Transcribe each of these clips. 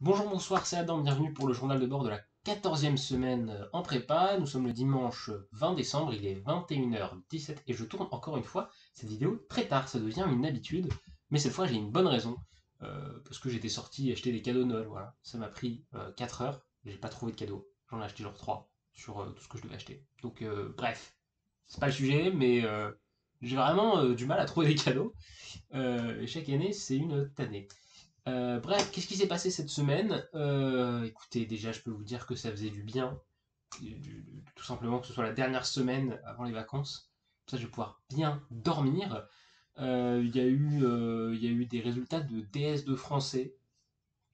Bonjour, bonsoir, c'est Adam, bienvenue pour le journal de bord de la 14e semaine en prépa. Nous sommes le dimanche 20 décembre, il est 21h17 et je tourne encore une fois cette vidéo très tard, ça devient une habitude, mais cette fois j'ai une bonne raison, parce que j'étais sorti acheter des cadeaux de Noël, voilà. Ça m'a pris 4 heures, j'ai pas trouvé de cadeaux, j'en ai acheté genre 3 sur tout ce que je devais acheter. Donc bref, c'est pas le sujet, mais j'ai vraiment du mal à trouver des cadeaux, et chaque année c'est une tannée. Bref, qu'est-ce qui s'est passé cette semaine? Écoutez, déjà, je peux vous dire que ça faisait du bien, tout simplement que ce soit la dernière semaine avant les vacances. Comme ça, je vais pouvoir bien dormir. Il y a eu des résultats de DS de français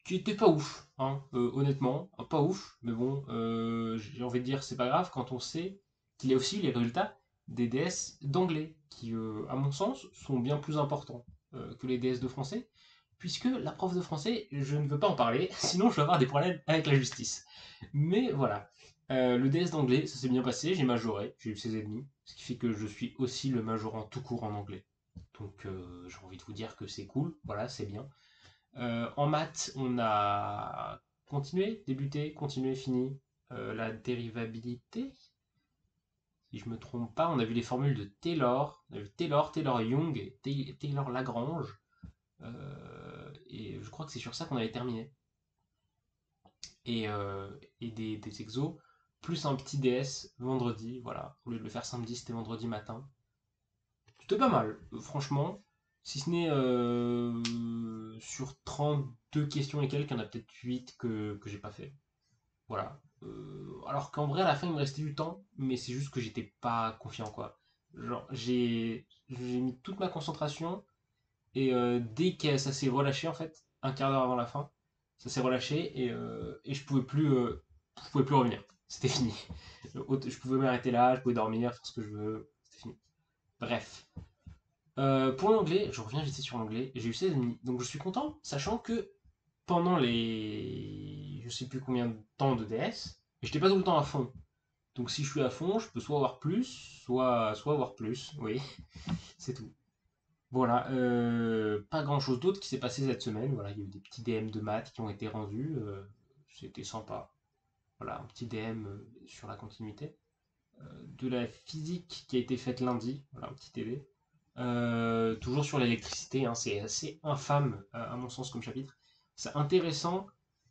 qui étaient pas ouf, hein, honnêtement, pas ouf. Mais bon, j'ai envie de dire, c'est pas grave quand on sait qu'il y a aussi les résultats des DS d'anglais, qui, à mon sens, sont bien plus importants que les DS de français puisque la prof de français, je ne veux pas en parler, sinon je vais avoir des problèmes avec la justice. Mais voilà. Le DS d'anglais, ça s'est bien passé, j'ai majoré, j'ai eu 16,5, ce qui fait que je suis aussi le majorant tout court en anglais. Donc j'ai envie de vous dire que c'est cool, voilà, c'est bien. En maths, on a continué, débuté, continué, fini. La dérivabilité, si je me trompe pas, on a vu les formules de Taylor, on a vu Taylor, Taylor-Young, Taylor-Lagrange. Et je crois que c'est sur ça qu'on avait terminé. Et des exos, plus un petit DS vendredi, voilà. Au lieu de le faire samedi, c'était vendredi matin. C'était pas mal, franchement. Si ce n'est sur 32 questions et quelques, il y en a peut-être 8 que j'ai pas fait. Voilà. Alors qu'en vrai, à la fin, il me restait du temps, mais c'est juste que j'étais pas confiant, quoi. Genre, j'ai mis toute ma concentration. Et dès que ça s'est relâché, en fait, un quart d'heure avant la fin, ça s'est relâché et je pouvais plus revenir. C'était fini. Je pouvais m'arrêter là, je pouvais dormir, faire ce que je veux. C'était fini. Bref. Pour l'anglais, je reviens vite sur l'anglais. J'ai eu 16,5. Donc je suis content, sachant que pendant les. Je sais plus combien de temps de DS, j'étais pas tout le temps à fond. Donc si je suis à fond, je peux soit avoir plus, soit avoir plus. Oui, c'est tout. Voilà, pas grand chose d'autre qui s'est passé cette semaine. Voilà, il y a eu des petits DM de maths qui ont été rendus. C'était sympa. Voilà, un petit DM sur la continuité. De la physique qui a été faite lundi. Voilà, un petit TV. Toujours sur l'électricité, hein, c'est assez infâme à mon sens comme chapitre. C'est intéressant,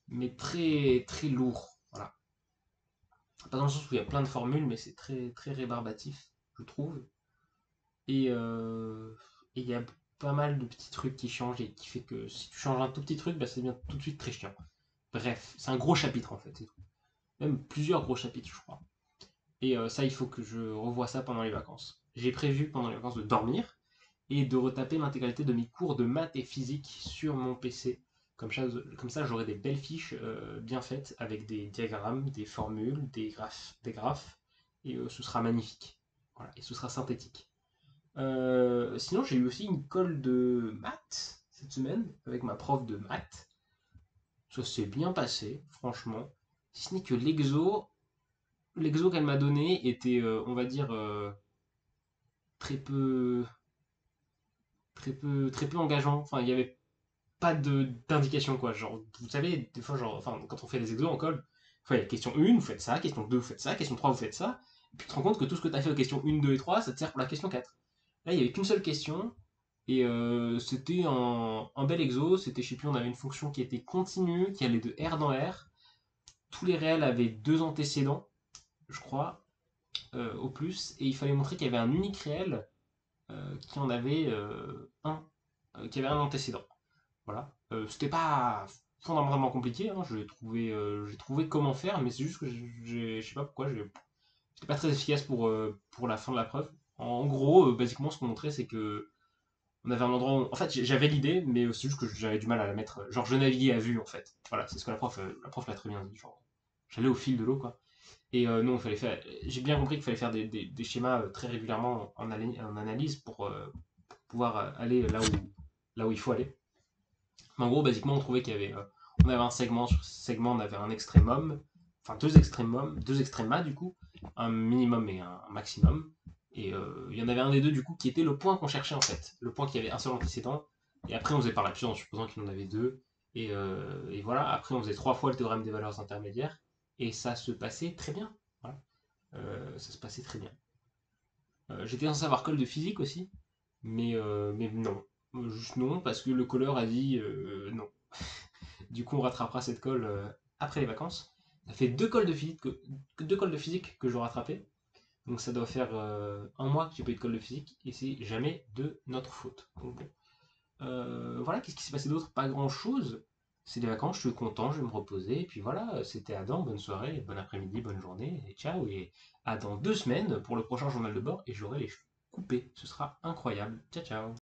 mais très très lourd. Voilà. Pas dans le sens où il y a plein de formules, mais c'est très très rébarbatif, je trouve. Et il y a pas mal de petits trucs qui changent et qui fait que si tu changes un tout petit truc, bah, ça devient tout de suite très chiant. Bref, c'est un gros chapitre en fait, c'est tout. Même plusieurs gros chapitres, je crois. Et ça, il faut que je revoie ça pendant les vacances. J'ai prévu pendant les vacances de dormir et de retaper l'intégralité de mes cours de maths et physique sur mon PC. Comme ça j'aurai des belles fiches bien faites avec des diagrammes, des formules, des graphes et ce sera magnifique. Voilà, et ce sera synthétique. Sinon, j'ai eu aussi une colle de maths cette semaine avec ma prof de maths. Ça s'est bien passé, franchement. Si ce n'est que l'exo qu'elle m'a donné était, on va dire, très peu, très peu engageant. Enfin, il n'y avait pas d'indication, quoi. Genre, vous savez, des fois, genre, enfin, quand on fait les exos en colle, il y a question 1, vous faites ça, question 2, vous faites ça, question 3, vous faites ça. Et puis tu te rends compte que tout ce que tu as fait aux questions 1, 2 et 3, ça te sert pour la question 4. Là, il n'y avait qu'une seule question, et c'était un bel exo. C'était, je sais plus, on avait une fonction qui était continue, qui allait de R dans R. Tous les réels avaient deux antécédents, je crois, au plus, et il fallait montrer qu'il y avait un unique réel qui en avait qui avait un antécédent. Voilà. C'était pas fondamentalement compliqué, hein. J'ai trouvé comment faire, mais c'est juste que je sais pas pourquoi, j'étais pas très efficace pour la fin de la preuve. En gros, basiquement, ce qu'on montrait, c'est que on avait un endroit où... En fait, j'avais l'idée, mais c'est juste que j'avais du mal à la mettre. Genre, je naviguais à vue, en fait. Voilà, c'est ce que la prof l'a très bien dit. Genre, j'allais au fil de l'eau, quoi. Et non, il fallait faire. J'ai bien compris qu'il fallait faire des schémas très régulièrement en analyse pour pouvoir aller là où il faut aller. Mais en gros, basiquement, on trouvait qu'il y avait. On avait un segment, sur ce segment, on avait un extrémum, enfin deux extrémums, deux extrémas du coup, un minimum et un maximum. Et il y en avait un des deux du coup qui était le point qu'on cherchait en fait, le point qui avait un seul antécédent. Et après, on faisait par l'absurde en supposant qu'il en avait deux. Et voilà, après on faisait 3 fois le théorème des valeurs intermédiaires, et ça se passait très bien. Voilà. Ça se passait très bien. J'étais censé avoir colle de physique aussi, mais non. Juste non, parce que le colleur a dit non. Du coup, on rattrapera cette colle après les vacances. Ça fait 2 cols de physique que je dois rattraper. Donc ça doit faire 1 mois que j'ai pas eu de colle de physique, et c'est jamais de notre faute. Donc bon. Voilà, qu'est-ce qui s'est passé d'autre? Pas grand-chose. C'est les vacances, je suis content, je vais me reposer. Et puis voilà, c'était Adam, bonne soirée, bon après-midi, bonne journée, et ciao. Et à dans 2 semaines pour le prochain journal de bord, et j'aurai les cheveux coupés. Ce sera incroyable. Ciao, ciao.